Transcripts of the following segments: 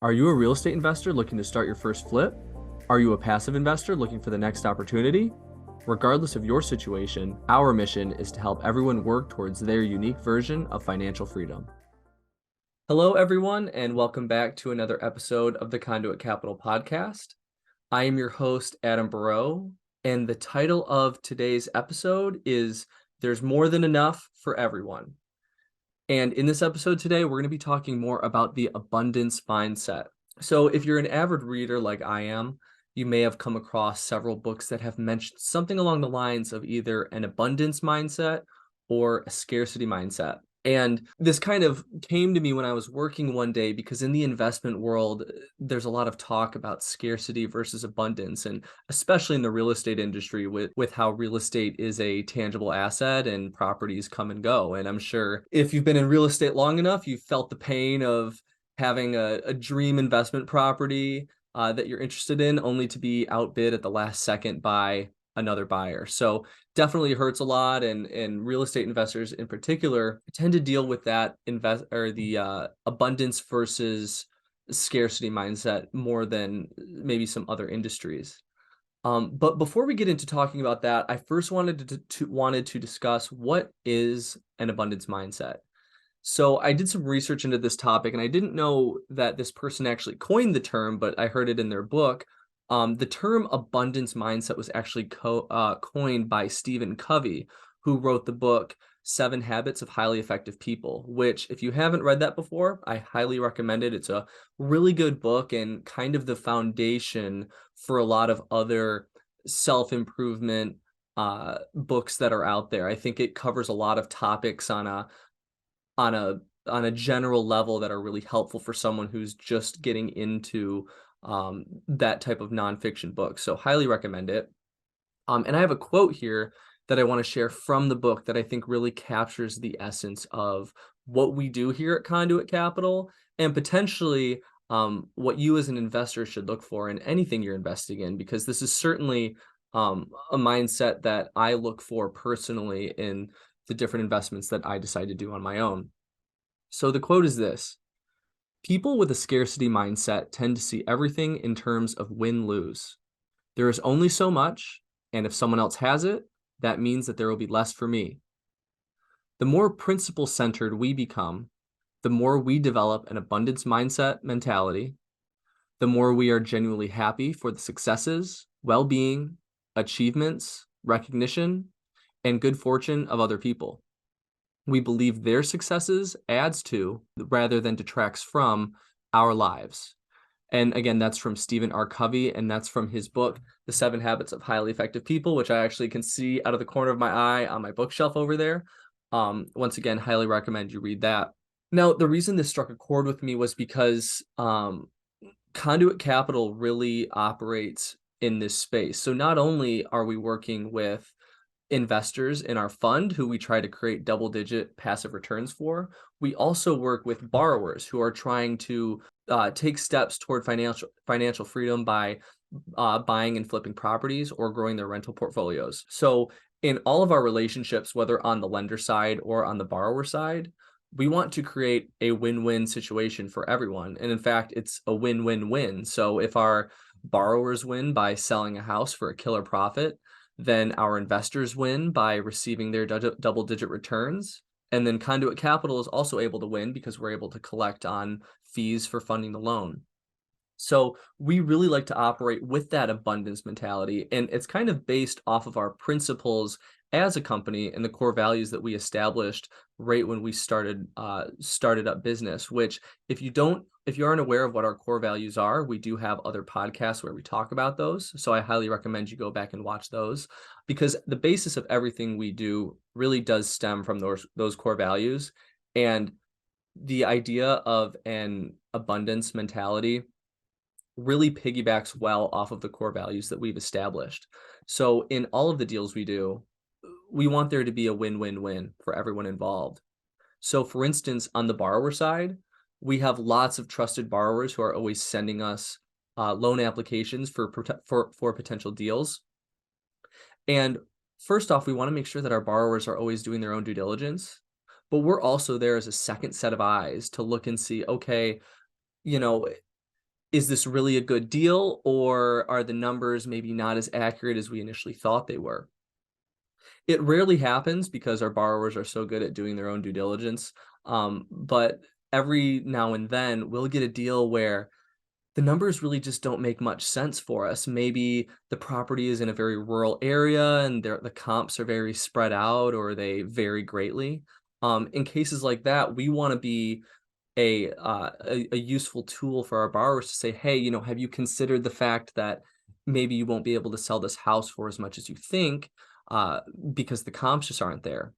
Are you a real estate investor looking to start your first flip? Are you a passive investor looking for the next opportunity? Regardless of your situation, our mission is to help everyone work towards their unique version of financial freedom. Hello, everyone, and welcome back to another episode of the Conduit Capital podcast. I am your host, Adam Barrow, and the title of today's episode is There's More Than Enough for Everyone. And in this episode today, we're going to be talking more about the abundance mindset. So, if you're an avid reader like I am, you may have come across several books that have mentioned something along the lines of either an abundance mindset or a scarcity mindset. And this kind of came to me when I was working one day because in the investment world, there's a lot of talk about scarcity versus abundance, and especially in the real estate industry with how real estate is a tangible asset and properties come and go. And I'm sure if you've been in real estate long enough, you've felt the pain of having a dream investment property that you're interested in only to be outbid at the last second by another buyer. So definitely hurts a lot, and real estate investors in particular tend to deal with that the abundance versus scarcity mindset more than maybe some other industries. But before we get into talking about that, I first wanted to discuss what is an abundance mindset. So I did some research into this topic, and I didn't know that this person actually coined the term, but I heard it in their book. The term abundance mindset was actually coined by Stephen Covey, who wrote the book Seven Habits of Highly Effective People, which, if you haven't read that before, I highly recommend it. It's a really good book and kind of the foundation for a lot of other self-improvement books that are out there. I think it covers a lot of topics on a on a general level that are really helpful for someone who's just getting into that type of nonfiction book. So highly recommend it. And I have a quote here that I want to share from the book that I think really captures the essence of what we do here at Conduit Capital and potentially what you as an investor should look for in anything you're investing in, because this is certainly a mindset that I look for personally in the different investments that I decide to do on my own. So the quote is this: people with a scarcity mindset tend to see everything in terms of win-lose. There is only so much, and if someone else has it, that means that there will be less for me. The more principle-centered we become, the more we develop an abundance mindset mentality, the more we are genuinely happy for the successes, well-being, achievements, recognition, and good fortune of other people. We believe their successes adds to, rather than detracts from, our lives. And again, that's from Stephen R. Covey, and that's from his book, The 7 Habits of Highly Effective People, which I actually can see out of the corner of my eye on my bookshelf over there. Once again, highly recommend you read that. Now, the reason this struck a chord with me was because Conduit Capital really operates in this space. So not only are we working with investors in our fund who we try to create double-digit passive returns for, we also work with borrowers who are trying to take steps toward financial freedom by buying and flipping properties or growing their rental portfolios. So in all of our relationships, whether on the lender side or on the borrower side, we want to create a win-win situation for everyone. And in fact, it's a win-win-win. So if our borrowers win by selling a house for a killer profit, then our investors win by receiving their double-digit returns. And then Conduit Capital is also able to win because we're able to collect on fees for funding the loan. So we really like to operate with that abundance mentality, and it's kind of based off of our principles as a company and the core values that we established right when we started up business. Which, if you aren't aware of what our core values are, we do have other podcasts where we talk about those. So I highly recommend you go back and watch those, because the basis of everything we do really does stem from those core values. And the idea of an abundance mentality really piggybacks well off of the core values that we've established. So in all of the deals we do, we want there to be a win-win-win for everyone involved. So for instance, on the borrower side, we have lots of trusted borrowers who are always sending us loan applications for potential deals. And first off, we want to make sure that our borrowers are always doing their own due diligence, but we're also there as a second set of eyes to look and see, okay, you know, is this really a good deal, or are the numbers maybe not as accurate as we initially thought they were? It rarely happens because our borrowers are so good at doing their own due diligence. But every now and then we'll get a deal where the numbers really just don't make much sense for us. Maybe the property is in a very rural area and the comps are very spread out or they vary greatly. In cases like that, we want to be a useful tool for our borrowers to say, hey, have you considered the fact that maybe you won't be able to sell this house for as much as you think uh, because the comps just aren't there.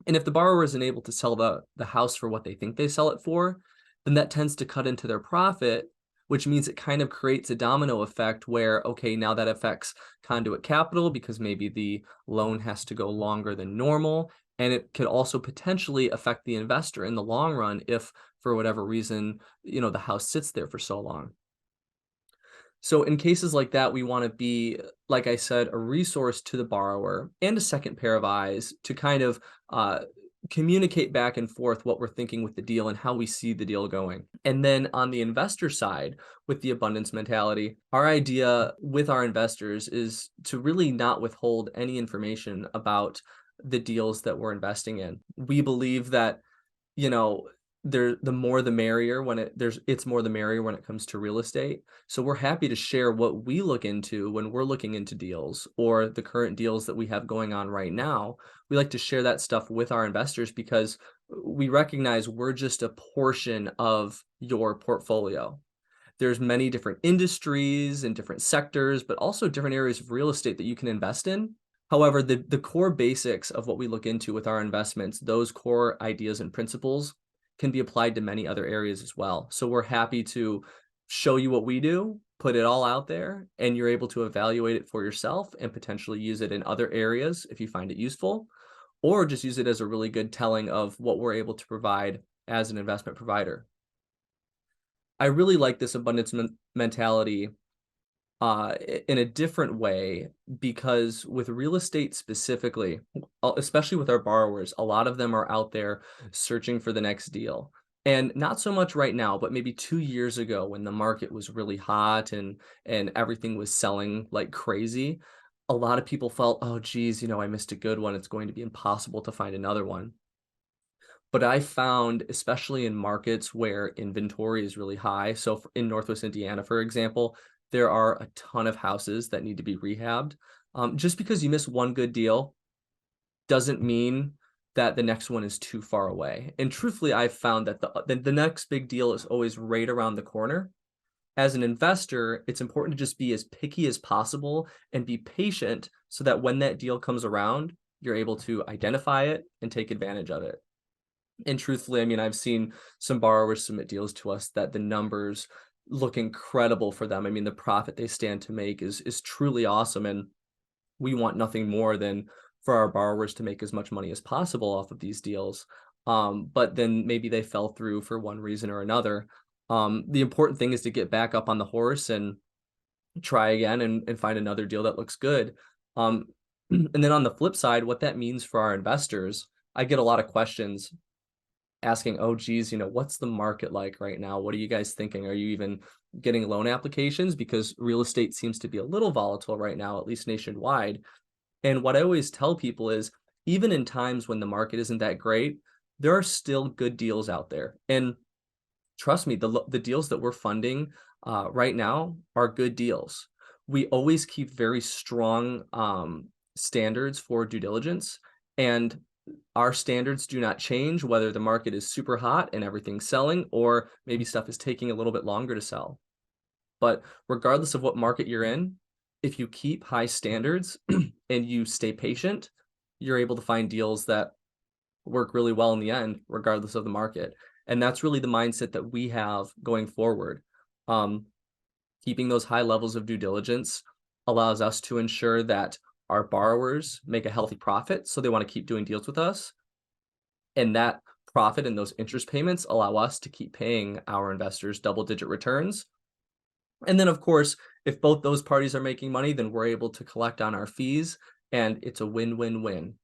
And if the borrower isn't able to sell the house for what they think they sell it for, then that tends to cut into their profit, which means it kind of creates a domino effect where, okay, now that affects Conduit Capital because maybe the loan has to go longer than normal. And it could also potentially affect the investor in the long run if, for whatever reason, the house sits there for so long. So in cases like that, we want to be, like I said, a resource to the borrower and a second pair of eyes to kind of uh, communicate back and forth what we're thinking with the deal and how we see the deal going. And then on the investor side, with the abundance mentality, our idea with our investors is to really not withhold any information about the deals that we're investing in. We believe that you know, the more the merrier when it's more the merrier when it comes to real estate. So we're happy to share what we look into when we're looking into deals or the current deals that we have going on right now. We like to share that stuff with our investors because we recognize we're just a portion of your portfolio. There's many different industries and different sectors, but also different areas of real estate that you can invest in. However, the core basics of what we look into with our investments, those core ideas and principles can be applied to many other areas as well. So we're happy to show you what we do, put it all out there, and you're able to evaluate it for yourself and potentially use it in other areas if you find it useful, or just use it as a really good telling of what we're able to provide as an investment provider. I really like this abundance mentality in a different way because with real estate specifically, especially with our borrowers, a lot of them are out there searching for the next deal. And not so much right now, but maybe 2 years ago when the market was really hot and everything was selling like crazy, a lot of people felt, oh, geez, I missed a good one. It's going to be impossible to find another one. But I found, especially in markets where inventory is really high, so in Northwest Indiana, for example, there are a ton of houses that need to be rehabbed. Just because you miss one good deal doesn't mean that the next one is too far away. And truthfully, I've found that the next big deal is always right around the corner. As an investor, it's important to just be as picky as possible and be patient so that when that deal comes around, you're able to identify it and take advantage of it. And truthfully, I mean, I've seen some borrowers submit deals to us that the numbers look incredible for them. I mean, the profit they stand to make is truly awesome, and we want nothing more than for our borrowers to make as much money as possible off of these deals. But then maybe they fell through for one reason or another. The important thing is to get back up on the horse and try again and find another deal that looks good. Um, and then on the flip side, what that means for our investors, I get a lot of questions asking, oh, geez, what's the market like right now? What are you guys thinking? Are you even getting loan applications? Because real estate seems to be a little volatile right now, at least nationwide. And what I always tell people is, even in times when the market isn't that great, there are still good deals out there. And trust me, the deals that we're funding right now are good deals. We always keep very strong standards for due diligence, and our standards do not change whether the market is super hot and everything's selling, or maybe stuff is taking a little bit longer to sell. But regardless of what market you're in, if you keep high standards and you stay patient, you're able to find deals that work really well in the end, regardless of the market. And that's really the mindset that we have going forward. Um, Keeping those high levels of due diligence allows us to ensure that our borrowers make a healthy profit, so they want to keep doing deals with us. And that profit and those interest payments allow us to keep paying our investors double-digit returns. And then, of course, if both those parties are making money, then we're able to collect on our fees, and it's a win-win-win.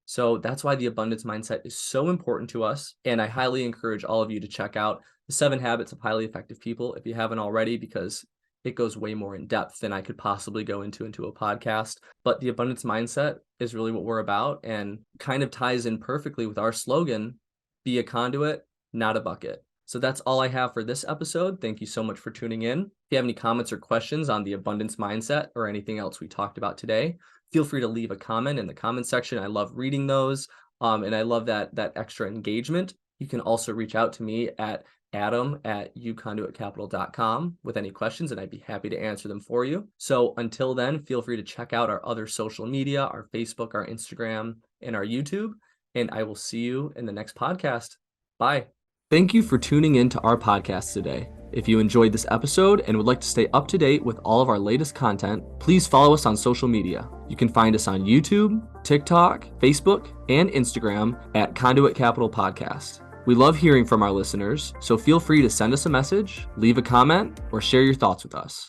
So that's why the abundance mindset is so important to us. And I highly encourage all of you to check out The 7 Habits of Highly Effective People if you haven't already, because it goes way more in depth than I could possibly go into a podcast. But the abundance mindset is really what we're about, and kind of ties in perfectly with our slogan, be a conduit, not a bucket. So that's all I have for this episode. Thank you so much for tuning in. If you have any comments or questions on the abundance mindset or anything else we talked about today, feel free to leave a comment in the comment section. I love reading those. And I love that extra engagement. You can also reach out to me at adam@uconduitcapital.com with any questions, and I'd be happy to answer them for you. So until then, feel free to check out our other social media, our Facebook, our Instagram, and our YouTube, and I will see you in the next podcast. Bye. Thank you for tuning in to our podcast today. If you enjoyed this episode and would like to stay up to date with all of our latest content, please follow us on social media. You can find us on YouTube, TikTok, Facebook, and Instagram at Conduit Capital Podcast. We love hearing from our listeners, so feel free to send us a message, leave a comment, or share your thoughts with us.